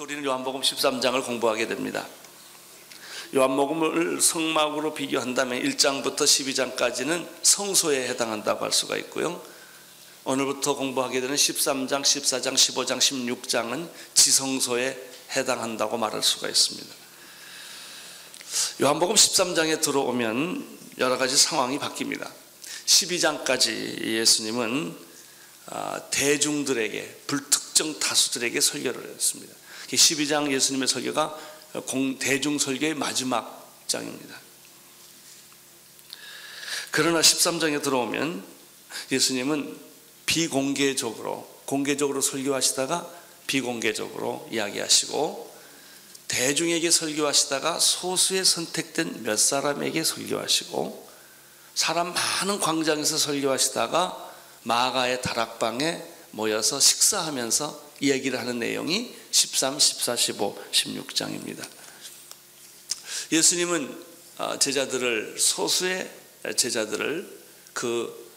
우리는 요한복음 13장을 공부하게 됩니다. 요한복음을 성막으로 비교한다면 1장부터 12장까지는 성소에 해당한다고 할 수가 있고요. 오늘부터 공부하게 되는 13장, 14장, 15장, 16장은 지성소에 해당한다고 말할 수가 있습니다. 요한복음 13장에 들어오면 여러 가지 상황이 바뀝니다. 12장까지 예수님은 대중들에게, 불특정 다수들에게 설교를 했습니다. 12장 예수님의 설교가 대중설교의 마지막 장입니다. 그러나 13장에 들어오면 예수님은 공개적으로 설교하시다가 비공개적으로 이야기하시고, 대중에게 설교하시다가 소수의 선택된 몇 사람에게 설교하시고, 사람 많은 광장에서 설교하시다가 마가의 다락방에 모여서 식사하면서 이야기를 하는 내용이 13, 14, 15, 16장입니다. 예수님은 소수의 제자들을 그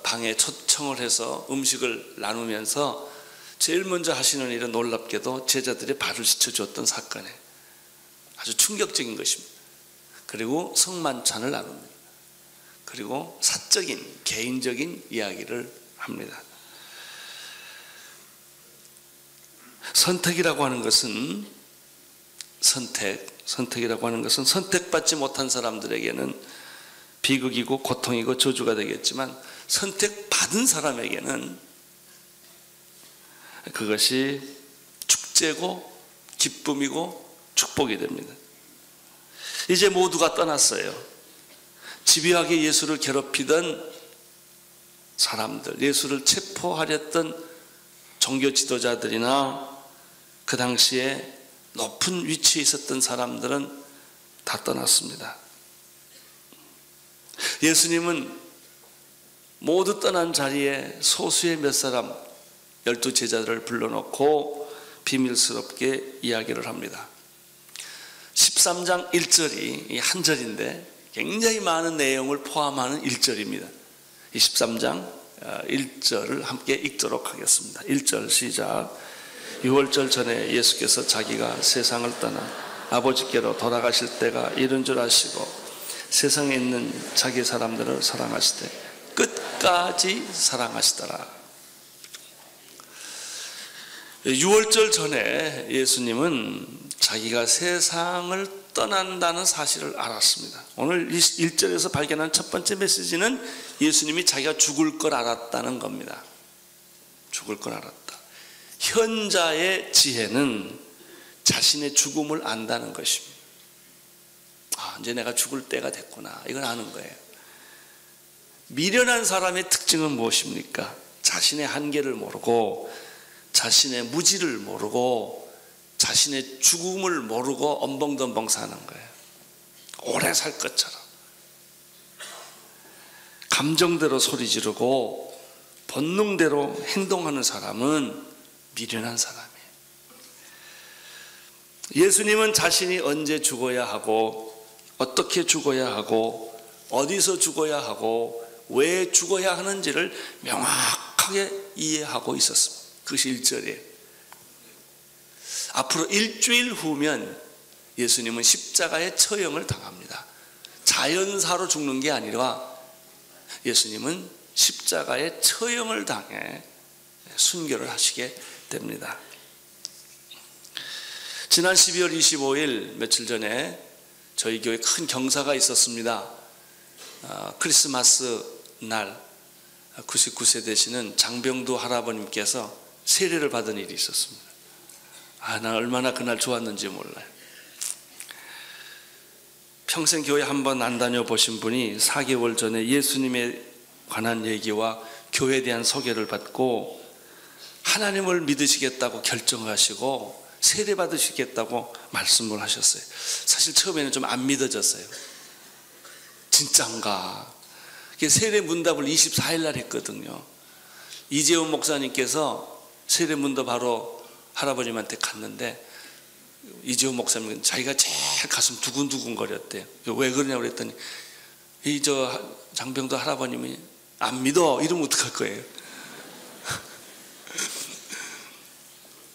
방에 초청을 해서 음식을 나누면서 제일 먼저 하시는 일은 놀랍게도 제자들의 발을 씻어주었던 사건에 아주 충격적인 것입니다. 그리고 성만찬을 나눕니다. 그리고 사적인, 개인적인 이야기를 합니다. 선택이라고 하는 것은 선택받지 못한 사람들에게는 비극이고 고통이고 저주가 되겠지만, 선택받은 사람에게는 그것이 축제고 기쁨이고 축복이 됩니다. 이제 모두가 떠났어요. 집요하게 예수를 괴롭히던 사람들, 예수를 체포하렸던 종교 지도자들이나 그 당시에 높은 위치에 있었던 사람들은 다 떠났습니다. 예수님은 모두 떠난 자리에 소수의 몇 사람, 12제자들을 불러놓고 비밀스럽게 이야기를 합니다. 13장 1절이 한 절인데 굉장히 많은 내용을 포함하는 1절입니다. 이 13장 1절을 함께 읽도록 하겠습니다. 1절 시작. 유월절 전에 예수께서 자기가 세상을 떠나 아버지께로 돌아가실 때가 이른 줄 아시고 세상에 있는 자기 사람들을 사랑하시되 끝까지 사랑하시더라. 유월절 전에 예수님은 자기가 세상을 떠난다는 사실을 알았습니다. 오늘 1절에서 발견한 첫 번째 메시지는 예수님이 자기가 죽을 걸 알았다는 겁니다. 죽을 걸 알았다. 현자의 지혜는 자신의 죽음을 안다는 것입니다. 이제 내가 죽을 때가 됐구나, 이걸 아는 거예요. 미련한 사람의 특징은 무엇입니까? 자신의 한계를 모르고, 자신의 무지를 모르고, 자신의 죽음을 모르고 엄벙덤벙 사는 거예요. 오래 살 것처럼 감정대로 소리 지르고 본능대로 행동하는 사람은 미련한 사람이에요. 예수님은 자신이 언제 죽어야 하고, 어떻게 죽어야 하고, 어디서 죽어야 하고, 왜 죽어야 하는지를 명확하게 이해하고 있었습니다. 그것이 1절이에요. 앞으로 일주일 후면 예수님은 십자가의 처형을 당합니다. 자연사로 죽는 게 아니라 예수님은 십자가의 처형을 당해 순교를 하시게 됩니다. 지난 12월 25일 며칠 전에 저희 교회에 큰 경사가 있었습니다. 크리스마스 날 99세 되시는 장병두 할아버님께서 세례를 받은 일이 있었습니다. 나 얼마나 그날 좋았는지 몰라요. 평생 교회 한 번 안 다녀보신 분이 4개월 전에 예수님에 관한 얘기와 교회에 대한 소개를 받고 하나님을 믿으시겠다고 결정하시고 세례 받으시겠다고 말씀을 하셨어요. 사실 처음에는 좀 안 믿어졌어요. 진짠가? 세례 문답을 24일 날 했거든요. 이재훈 목사님께서 세례 문답 바로 할아버님한테 갔는데, 이재훈 목사님은 자기가 제일 가슴 두근두근 거렸대요. 왜 그러냐고 그랬더니, 장병도 할아버님이 안 믿어 이러면 어떡할 거예요?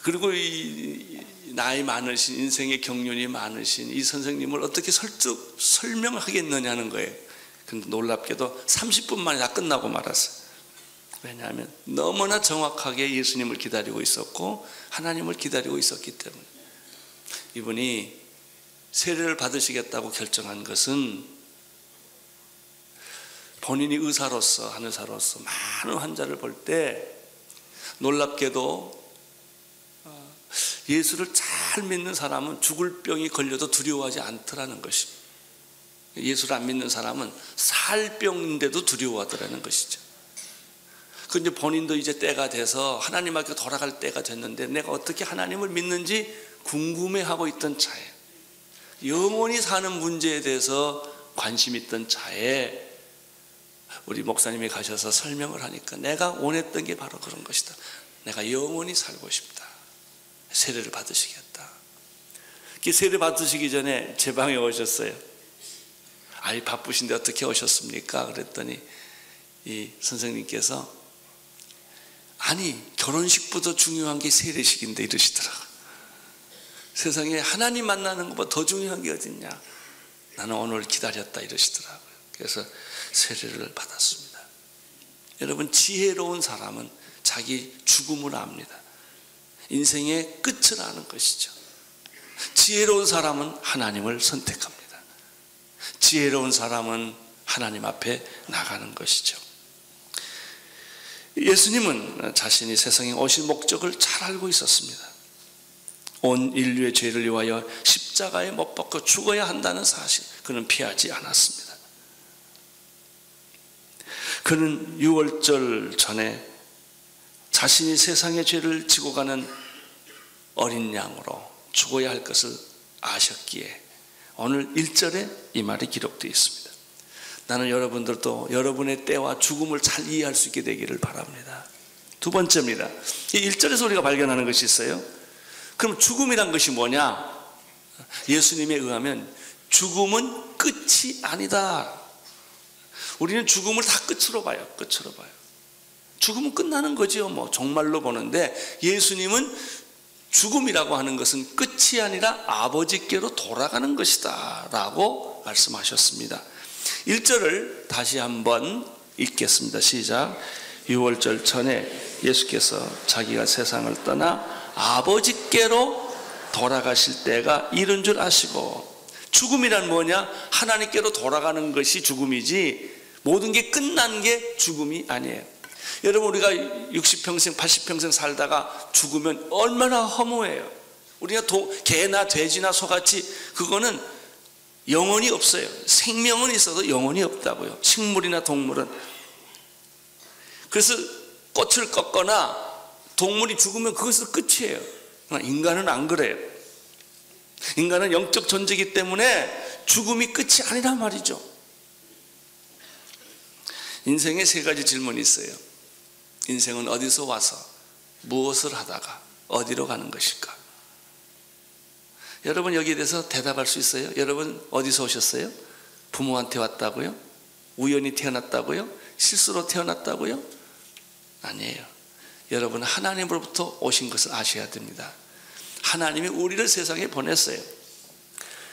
그리고 이 나이 많으신, 인생의 경륜이 많으신 이 선생님을 어떻게 설명하겠느냐는 거예요. 근데 놀랍게도 30분 만에 다 끝나고 말았어요. 왜냐하면 너무나 정확하게 예수님을 기다리고 있었고 하나님을 기다리고 있었기 때문에. 이분이 세례를 받으시겠다고 결정한 것은 본인이 의사로서, 한의사로서 많은 환자를 볼 때 놀랍게도 예수를 잘 믿는 사람은 죽을 병이 걸려도 두려워하지 않더라는 것입니다. 예수를 안 믿는 사람은 살 병인데도 두려워하더라는 것이죠. 근데 본인도 이제 때가 돼서 하나님 앞에 돌아갈 때가 됐는데 내가 어떻게 하나님을 믿는지 궁금해하고 있던 차에, 영원히 사는 문제에 대해서 관심 있던 차에 우리 목사님이 가셔서 설명을 하니까 내가 원했던 게 바로 그런 것이다. 내가 영원히 살고 싶다. 세례를 받으시겠다. 세례 받으시기 전에 제 방에 오셨어요. 아이 바쁘신데 어떻게 오셨습니까? 그랬더니 이 선생님께서 아니 결혼식보다 중요한 게 세례식인데 이러시더라고요. 세상에 하나님 만나는 것보다 더 중요한 게 어딨냐. 나는 오늘 기다렸다 이러시더라고요. 그래서 세례를 받았습니다. 여러분, 지혜로운 사람은 자기 죽음을 압니다. 인생의 끝을 아는 것이죠. 지혜로운 사람은 하나님을 선택합니다. 지혜로운 사람은 하나님 앞에 나가는 것이죠. 예수님은 자신이 세상에 오신 목적을 잘 알고 있었습니다. 온 인류의 죄를 위하여 십자가에 못 박혀 죽어야 한다는 사실, 그는 피하지 않았습니다. 그는 유월절 전에 자신이 세상의 죄를 지고 가는 어린 양으로 죽어야 할 것을 아셨기에 오늘 1절에 이 말이 기록되어 있습니다. 나는 여러분들도 여러분의 때와 죽음을 잘 이해할 수 있게 되기를 바랍니다. 두 번째입니다. 이 1절에서 우리가 발견하는 것이 있어요. 그럼 죽음이란 것이 뭐냐? 예수님에 의하면 죽음은 끝이 아니다. 우리는 죽음을 다 끝으로 봐요. 끝으로 봐요. 죽음은 끝나는 거지요. 뭐 정말로 보는데 예수님은 죽음이라고 하는 것은 끝이 아니라 아버지께로 돌아가는 것이다 라고 말씀하셨습니다. 1절을 다시 한번 읽겠습니다. 시작. 유월절 전에 예수께서 자기가 세상을 떠나 아버지께로 돌아가실 때가 이른 줄 아시고, 죽음이란 뭐냐? 하나님께로 돌아가는 것이 죽음이지 모든 게 끝난 게 죽음이 아니에요. 여러분, 우리가 60평생 80평생 살다가 죽으면 얼마나 허무해요. 우리가 개나 돼지나 소같이 그거는 영혼이 없어요. 생명은 있어도 영혼이 없다고요. 식물이나 동물은. 그래서 꽃을 꺾거나 동물이 죽으면 그것은 끝이에요. 인간은 안 그래요. 인간은 영적 존재이기 때문에 죽음이 끝이 아니란 말이죠. 인생에 세 가지 질문이 있어요. 인생은 어디서 와서 무엇을 하다가 어디로 가는 것일까? 여러분, 여기에 대해서 대답할 수 있어요? 여러분, 어디서 오셨어요? 부모한테 왔다고요? 우연히 태어났다고요? 실수로 태어났다고요? 아니에요. 여러분은 하나님으로부터 오신 것을 아셔야 됩니다. 하나님이 우리를 세상에 보냈어요.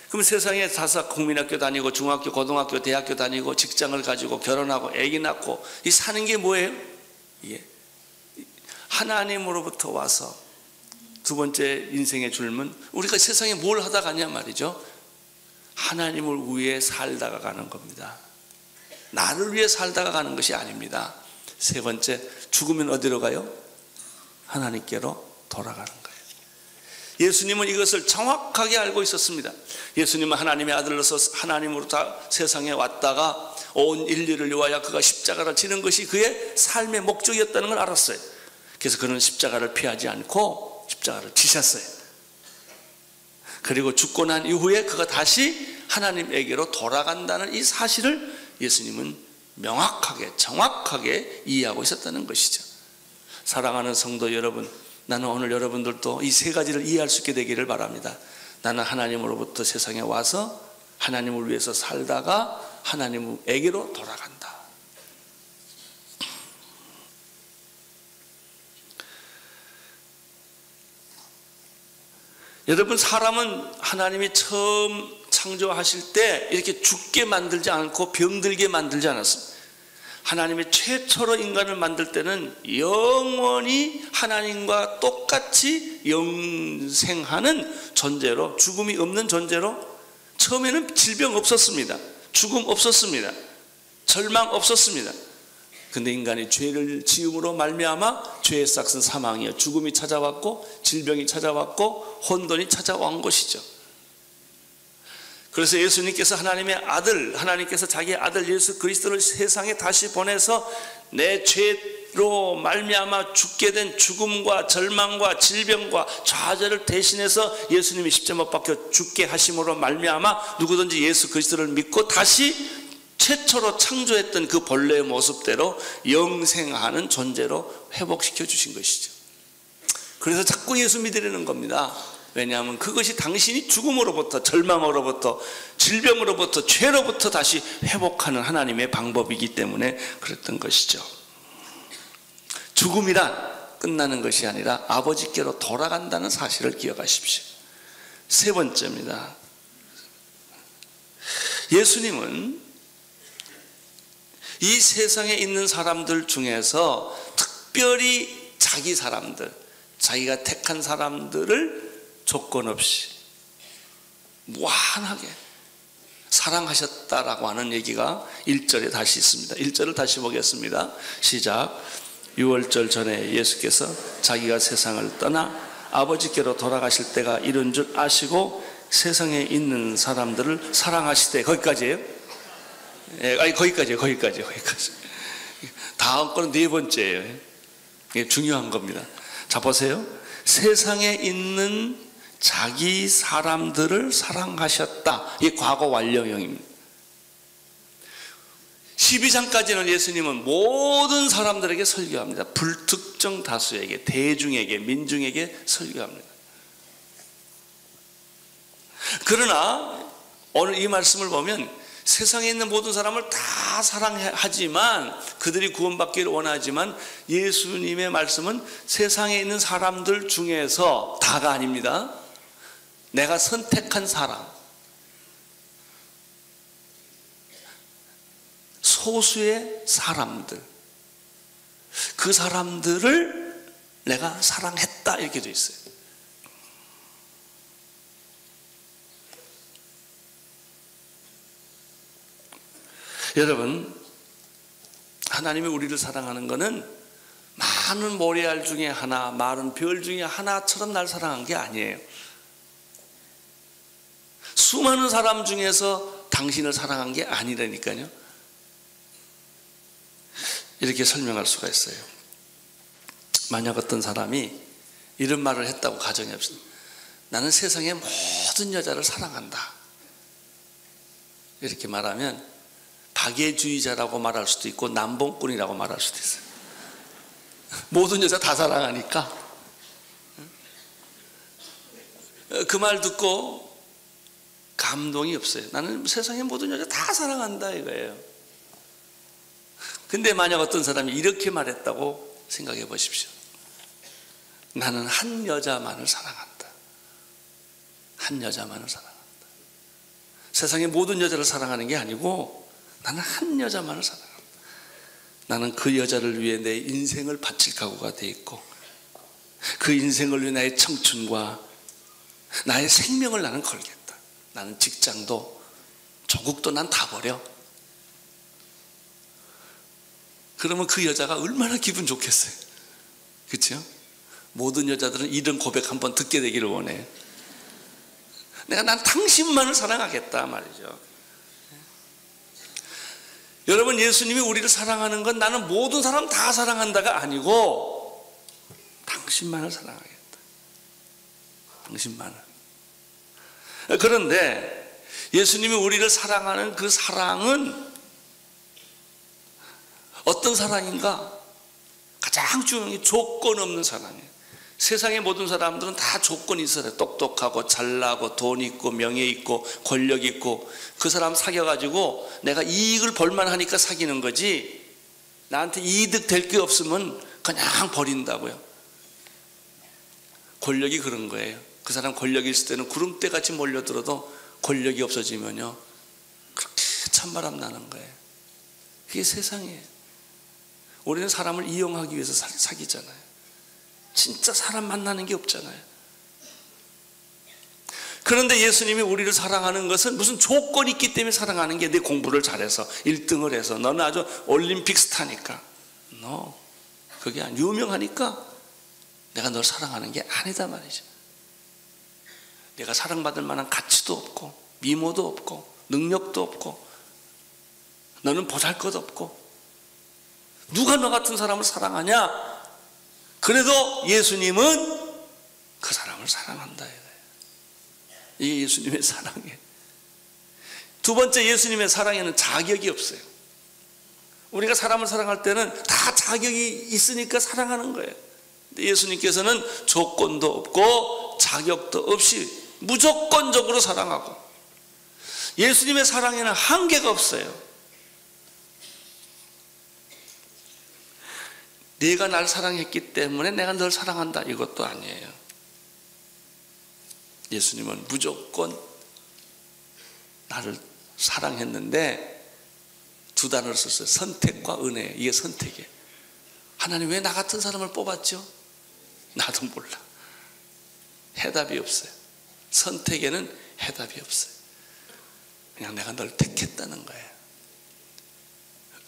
그럼 세상에 가서 국민학교 다니고 중학교, 고등학교, 대학교 다니고 직장을 가지고 결혼하고 아기 낳고 이 사는 게 뭐예요? 예. 하나님으로부터 와서 두 번째 인생의 줄문, 우리가 세상에 뭘 하다 가냐 말이죠. 하나님을 위해 살다가 가는 겁니다. 나를 위해 살다가 가는 것이 아닙니다. 세 번째, 죽으면 어디로 가요? 하나님께로 돌아가는 거예요. 예수님은 이것을 정확하게 알고 있었습니다. 예수님은 하나님의 아들로서 하나님으로부터 세상에 왔다가 온 인류를 위하여 그가 십자가를 지는 것이 그의 삶의 목적이었다는 걸 알았어요. 그래서 그는 십자가를 피하지 않고 십자가를 지셨어요. 그리고 죽고 난 이후에 그가 다시 하나님에게로 돌아간다는 이 사실을 예수님은 명확하게 정확하게 이해하고 있었다는 것이죠. 사랑하는 성도 여러분, 나는 오늘 여러분들도 이 세 가지를 이해할 수 있게 되기를 바랍니다. 나는 하나님으로부터 세상에 와서 하나님을 위해서 살다가 하나님에게로 돌아간다. 여러분, 사람은 하나님이 처음 창조하실 때 이렇게 죽게 만들지 않고 병들게 만들지 않았습니다. 하나님이 최초로 인간을 만들 때는 영원히 하나님과 똑같이 영생하는 존재로, 죽음이 없는 존재로, 처음에는 질병 없었습니다. 죽음 없었습니다. 절망 없었습니다. 근데 인간이 죄를 지음으로 말미암아 죄의 싹은 사망이요, 죽음이 찾아왔고 질병이 찾아왔고 혼돈이 찾아온 것이죠. 그래서 예수님께서 하나님께서 자기의 아들 예수 그리스도를 세상에 다시 보내서 내 죄로 말미암아 죽게 된 죽음과 절망과 질병과 좌절을 대신해서 예수님이 십자가 못 박혀 죽게 하심으로 말미암아 누구든지 예수 그리스도를 믿고 다시 최초로 창조했던 그 본래의 모습대로 영생하는 존재로 회복시켜 주신 것이죠. 그래서 자꾸 예수 믿으려는 겁니다. 왜냐하면 그것이 당신이 죽음으로부터, 절망으로부터, 질병으로부터, 죄로부터 다시 회복하는 하나님의 방법이기 때문에 그랬던 것이죠. 죽음이란 끝나는 것이 아니라 아버지께로 돌아간다는 사실을 기억하십시오. 세 번째입니다. 예수님은 이 세상에 있는 사람들 중에서 특별히 자기 사람들, 자기가 택한 사람들을 조건 없이 무한하게 사랑하셨다라고 하는 얘기가 1절에 다시 있습니다. 1절을 다시 보겠습니다. 시작. 유월절 전에 예수께서 자기가 세상을 떠나 아버지께로 돌아가실 때가 이른 줄 아시고 세상에 있는 사람들을 사랑하시되, 거기까지예요? 아니, 거기까지. 다음 거는 네 번째예요. 이게 중요한 겁니다. 자, 보세요. 세상에 있는 자기 사람들을 사랑하셨다. 이게 과거 완료형입니다. 12장까지는 예수님은 모든 사람들에게 설교합니다. 불특정 다수에게, 대중에게, 민중에게 설교합니다. 그러나 오늘 이 말씀을 보면 세상에 있는 모든 사람을 다 사랑하지만, 그들이 구원받기를 원하지만, 예수님의 말씀은 세상에 있는 사람들 중에서 다가 아닙니다. 내가 선택한 사람, 소수의 사람들, 그 사람들을 내가 사랑했다, 이렇게 되어 있어요. 여러분, 하나님이 우리를 사랑하는 것은 많은 모래알 중에 하나, 많은 별 중에 하나처럼 날 사랑한 게 아니에요. 수많은 사람 중에서 당신을 사랑한 게 아니라니까요. 이렇게 설명할 수가 있어요. 만약 어떤 사람이 이런 말을 했다고 가정해봅시다. 나는 세상의 모든 여자를 사랑한다. 이렇게 말하면 박애주의자라고 말할 수도 있고 남봉꾼이라고 말할 수도 있어요. 모든 여자 다 사랑하니까. 그 말 듣고 감동이 없어요. 나는 세상의 모든 여자 다 사랑한다, 이거예요. 근데 만약 어떤 사람이 이렇게 말했다고 생각해 보십시오. 나는 한 여자만을 사랑한다. 한 여자만을 사랑한다. 세상의 모든 여자를 사랑하는 게 아니고 나는 한 여자만을 사랑한다. 나는 그 여자를 위해 내 인생을 바칠 각오가 돼 있고, 그 인생을 위해 나의 청춘과 나의 생명을 나는 걸겠다. 나는 직장도 조국도 난 다 버려. 그러면 그 여자가 얼마나 기분 좋겠어요. 그렇죠? 모든 여자들은 이런 고백 한번 듣게 되기를 원해요. 난 당신만을 사랑하겠다 말이죠. 여러분, 예수님이 우리를 사랑하는 건 나는 모든 사람 다 사랑한다가 아니고 당신만을 사랑하겠다. 당신만을. 그런데 예수님이 우리를 사랑하는 그 사랑은 어떤 사랑인가? 가장 중요한 게 조건 없는 사랑이에요. 세상의 모든 사람들은 다 조건이 있어요. 똑똑하고 잘나고 돈 있고 명예 있고 권력 있고, 그 사람 사귀어가지고 내가 이익을 벌만 하니까 사귀는 거지, 나한테 이득 될 게 없으면 그냥 버린다고요. 권력이 그런 거예요. 그 사람 권력이 있을 때는 구름대같이 몰려들어도 권력이 없어지면요 그렇게 찬바람 나는 거예요. 그게 세상이에요. 우리는 사람을 이용하기 위해서 사귀잖아요. 진짜 사람 만나는 게 없잖아요. 그런데 예수님이 우리를 사랑하는 것은 무슨 조건이 있기 때문에 사랑하는 게 내 공부를 잘해서 1등을 해서 너는 아주 올림픽 스타니까 그게 유명하니까 내가 널 사랑하는 게 아니다 말이죠. 내가 사랑받을 만한 가치도 없고 미모도 없고 능력도 없고 너는 보잘것없고 누가 너 같은 사람을 사랑하냐? 그래도 예수님은 그 사람을 사랑한다. 이게 예수님의 사랑이에요. 두 번째, 예수님의 사랑에는 자격이 없어요. 우리가 사람을 사랑할 때는 다 자격이 있으니까 사랑하는 거예요. 근데 예수님께서는 조건도 없고 자격도 없이 무조건적으로 사랑하고, 예수님의 사랑에는 한계가 없어요. 네가 날 사랑했기 때문에 내가 널 사랑한다, 이것도 아니에요. 예수님은 무조건 나를 사랑했는데 두 단어를 썼어요. 선택과 은혜. 이게 선택이에요. 하나님 왜 나 같은 사람을 뽑았죠? 나도 몰라. 해답이 없어요. 선택에는 해답이 없어요. 그냥 내가 널 택했다는 거예요.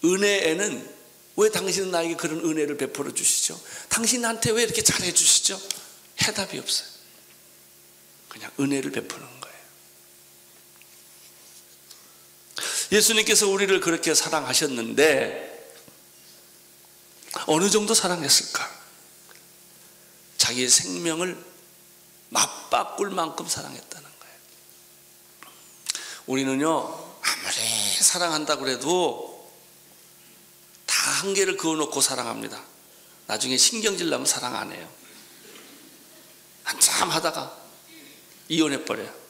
은혜에는 왜 당신은 나에게 그런 은혜를 베풀어 주시죠? 당신 나한테 왜 이렇게 잘해 주시죠? 해답이 없어요. 그냥 은혜를 베푸는 거예요. 예수님께서 우리를 그렇게 사랑하셨는데 어느 정도 사랑했을까? 자기의 생명을 맞바꿀 만큼 사랑했다는 거예요. 우리는요 아무리 사랑한다고 해도 다 한계를 그어놓고 사랑합니다. 나중에 신경질 나면 사랑 안 해요. 한참 하다가 이혼해버려요.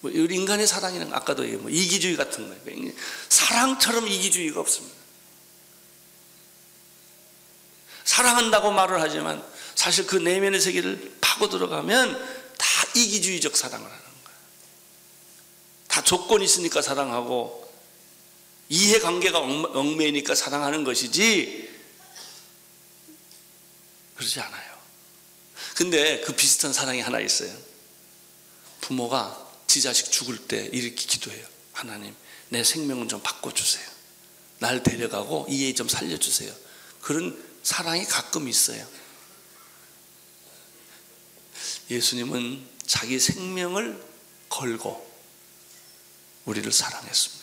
인간의 사랑이란 아까도 이기주의 같은 거예요. 사랑처럼 이기주의가 없습니다. 사랑한다고 말을 하지만 사실 그 내면의 세계를 파고 들어가면 다 이기주의적 사랑을 하는 거예요. 다 조건이 있으니까 사랑하고 이해관계가 얽매이니까 사랑하는 것이지 그러지 않아요. 근데 그 비슷한 사랑이 하나 있어요. 부모가 지 자식 죽을 때 이렇게 기도해요. 하나님 내 생명은 좀 바꿔주세요. 날 데려가고 이 애 좀 살려주세요. 그런 사랑이 가끔 있어요. 예수님은 자기 생명을 걸고 우리를 사랑했습니다.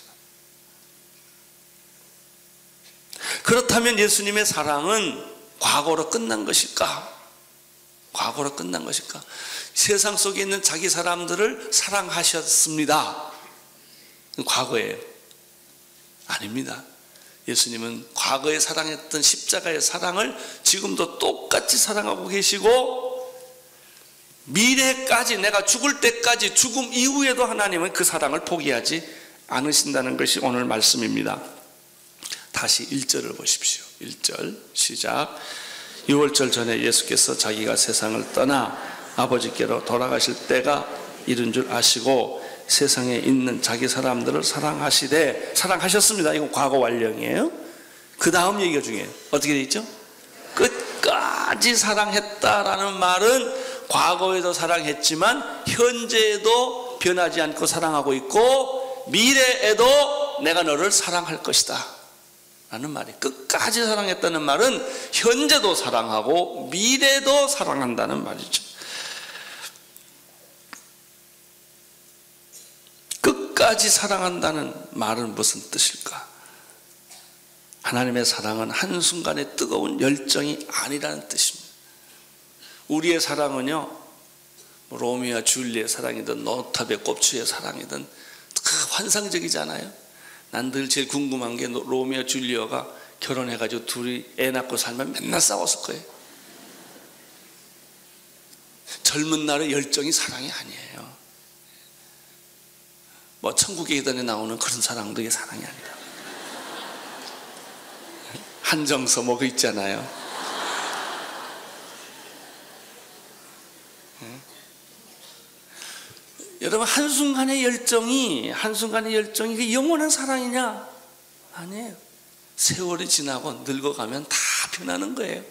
그렇다면 예수님의 사랑은 과거로 끝난 것일까? 과거로 끝난 것일까? 세상 속에 있는 자기 사람들을 사랑하셨습니다. 과거예요. 아닙니다. 예수님은 과거에 사랑했던 십자가의 사랑을 지금도 똑같이 사랑하고 계시고 미래까지, 내가 죽을 때까지, 죽음 이후에도 하나님은 그 사랑을 포기하지 않으신다는 것이 오늘 말씀입니다. 다시 1절을 보십시오. 1절 시작. 유월절 전에 예수께서 자기가 세상을 떠나 아버지께로 돌아가실 때가 이른 줄 아시고 세상에 있는 자기 사람들을 사랑하시되, 사랑하셨습니다. 이건 과거 완령이에요. 그 다음 얘기가 중요해요. 어떻게 돼 있죠? 끝까지 사랑했다라는 말은 과거에도 사랑했지만 현재에도 변하지 않고 사랑하고 있고 미래에도 내가 너를 사랑할 것이다 라는 말이, 끝까지 사랑했다는 말은 현재도 사랑하고 미래도 사랑한다는 말이죠. 끝까지 사랑한다는 말은 무슨 뜻일까? 하나님의 사랑은 한순간의 뜨거운 열정이 아니라는 뜻입니다. 우리의 사랑은요, 로미오와 줄리의 사랑이든 노탑의 꼽추의 사랑이든 환상적이잖아요. 난 늘 제일 궁금한 게 로미오 줄리오가 결혼해가지고 둘이 애 낳고 살면 맨날 싸웠을 거예요. 젊은 날의 열정이 사랑이 아니에요. 뭐 천국의 계단에 나오는 그런 사랑도 이게 사랑이 아니다. 한정서 뭐 그 있잖아요. 여러분, 한순간의 열정이 그 영원한 사랑이냐? 아니에요. 세월이 지나고 늙어가면 다 변하는 거예요.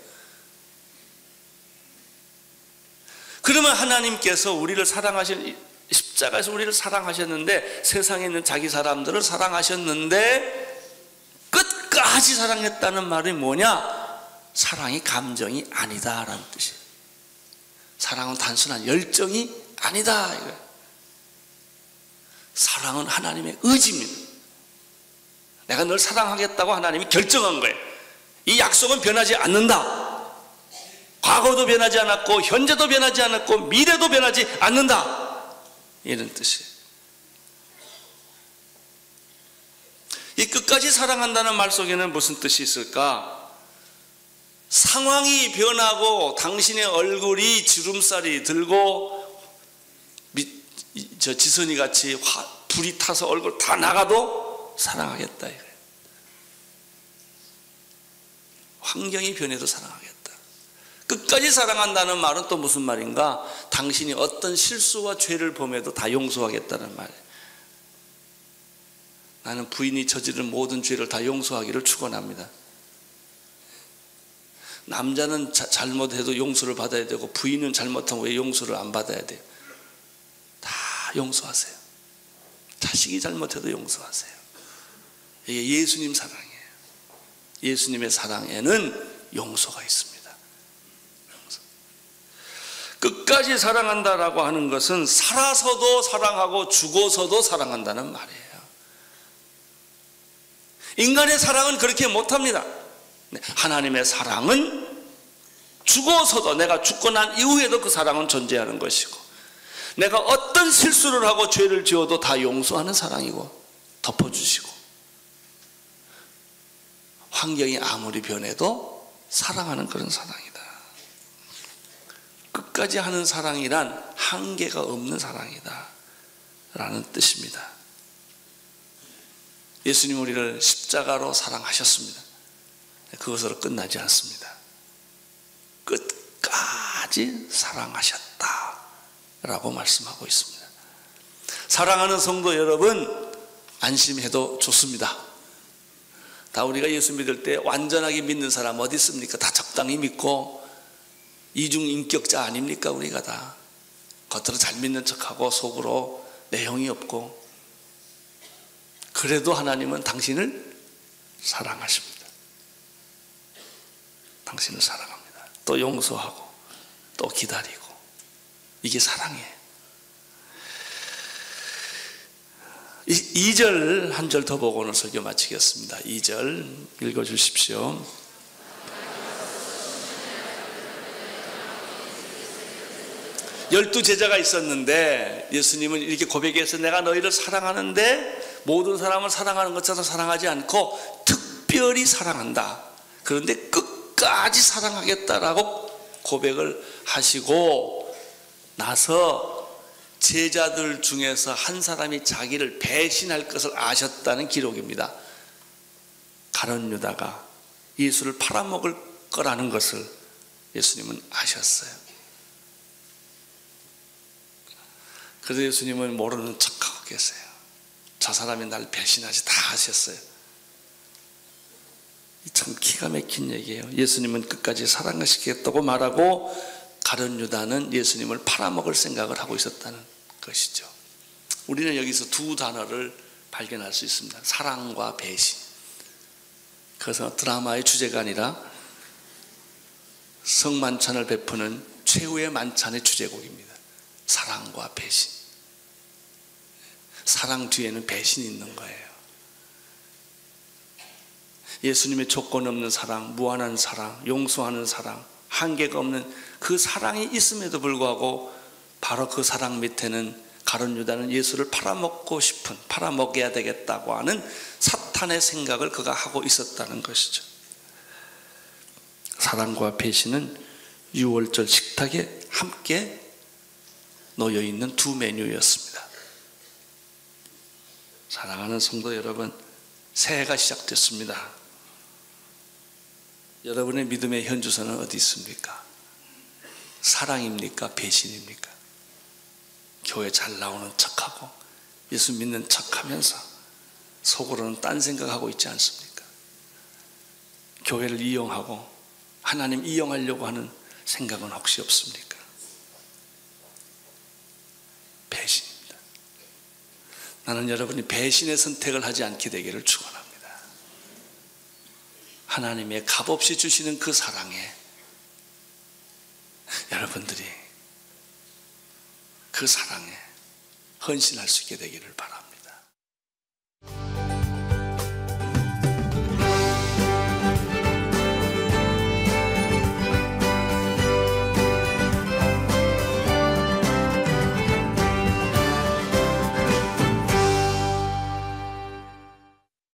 그러면 하나님께서 우리를 십자가에서 우리를 사랑하셨는데, 세상에 있는 자기 사람들을 사랑하셨는데 끝까지 사랑했다는 말이 뭐냐? 사랑이 감정이 아니다라는 뜻이에요. 사랑은 단순한 열정이 아니다 이거예요. 사랑은 하나님의 의지입니다. 내가 널 사랑하겠다고 하나님이 결정한 거예요. 이 약속은 변하지 않는다. 과거도 변하지 않았고 현재도 변하지 않았고 미래도 변하지 않는다, 이런 뜻이에요. 이 끝까지 사랑한다는 말 속에는 무슨 뜻이 있을까? 상황이 변하고 당신의 얼굴이 주름살이 들고 지선이 같이 불이 타서 얼굴 다 나가도 사랑하겠다 이거예요. 환경이 변해도 사랑하겠다. 끝까지 사랑한다는 말은 또 무슨 말인가? 당신이 어떤 실수와 죄를 범해도 다 용서하겠다는 말이에요. 나는 부인이 저지른 모든 죄를 다 용서하기를 축원합니다. 남자는 잘못해도 용서를 받아야 되고 부인은 잘못하면 왜 용서를 안 받아야 돼요? 다 용서하세요. 자식이 잘못해도 용서하세요. 이게 예수님 사랑이에요. 예수님의 사랑에는 용서가 있습니다. 끝까지 사랑한다라고 하는 것은 살아서도 사랑하고 죽어서도 사랑한다는 말이에요. 인간의 사랑은 그렇게 못합니다. 하나님의 사랑은 죽어서도, 내가 죽고 난 이후에도 그 사랑은 존재하는 것이고, 내가 어떤 실수를 하고 죄를 지어도 다 용서하는 사랑이고 덮어주시고, 환경이 아무리 변해도 사랑하는 그런 사랑이다. 끝까지 하는 사랑이란 한계가 없는 사랑이다 라는 뜻입니다. 예수님 우리를 십자가로 사랑하셨습니다. 그것으로 끝나지 않습니다. 끝까지 사랑하셨다 라고 말씀하고 있습니다. 사랑하는 성도 여러분, 안심해도 좋습니다. 다 우리가 예수 믿을 때 완전하게 믿는 사람 어디 있습니까? 다 적당히 믿고 이중인격자 아닙니까? 우리가 다 겉으로 잘 믿는 척하고 속으로 내용이 없고. 그래도 하나님은 당신을 사랑하십니다. 당신을 사랑합니다. 또 용서하고 또 기다리고. 이게 사랑이에요. 2절 한 절 더 보고 오늘 설교 마치겠습니다. 2절 읽어주십시오. 열두 제자가 있었는데 예수님은 이렇게 고백해서 내가 너희를 사랑하는데 모든 사람을 사랑하는 것처럼 사랑하지 않고 특별히 사랑한다. 그런데 끝까지 사랑하겠다라고 고백을 하시고 나서 제자들 중에서 한 사람이 자기를 배신할 것을 아셨다는 기록입니다. 가룟 유다가 예수를 팔아먹을 거라는 것을 예수님은 아셨어요. 그래서 예수님은 모르는 척하고 계세요. 저 사람이 날 배신하지 다 하셨어요. 참 기가 막힌 얘기예요. 예수님은 끝까지 사랑하시겠다고 말하고 가룟 유다는 예수님을 팔아먹을 생각을 하고 있었다는 것이죠. 우리는 여기서 두 단어를 발견할 수 있습니다. 사랑과 배신. 그래서 드라마의 주제가 아니라 성만찬을 베푸는 최후의 만찬의 주제곡입니다. 사랑과 배신. 사랑 뒤에는 배신이 있는 거예요. 예수님의 조건 없는 사랑, 무한한 사랑, 용서하는 사랑, 한계가 없는 그 사랑이 있음에도 불구하고 바로 그 사랑 밑에는 가룟 유다는 예수를 팔아먹어야 되겠다고 하는 사탄의 생각을 그가 하고 있었다는 것이죠. 사랑과 배신은 유월절 식탁에 함께 놓여 있는 두 메뉴였습니다. 사랑하는 성도 여러분, 새해가 시작됐습니다. 여러분의 믿음의 현주소는 어디 있습니까? 사랑입니까? 배신입니까? 교회 잘 나오는 척하고 예수 믿는 척하면서 속으로는 딴 생각하고 있지 않습니까? 교회를 이용하고 하나님 이용하려고 하는 생각은 혹시 없습니까? 배신입니다. 나는 여러분이 배신의 선택을 하지 않게 되기를 축원합니다. 하나님의 값없이 주시는 그 사랑에 여러분들이 그 사랑에 헌신할 수 있게 되기를 바랍니다.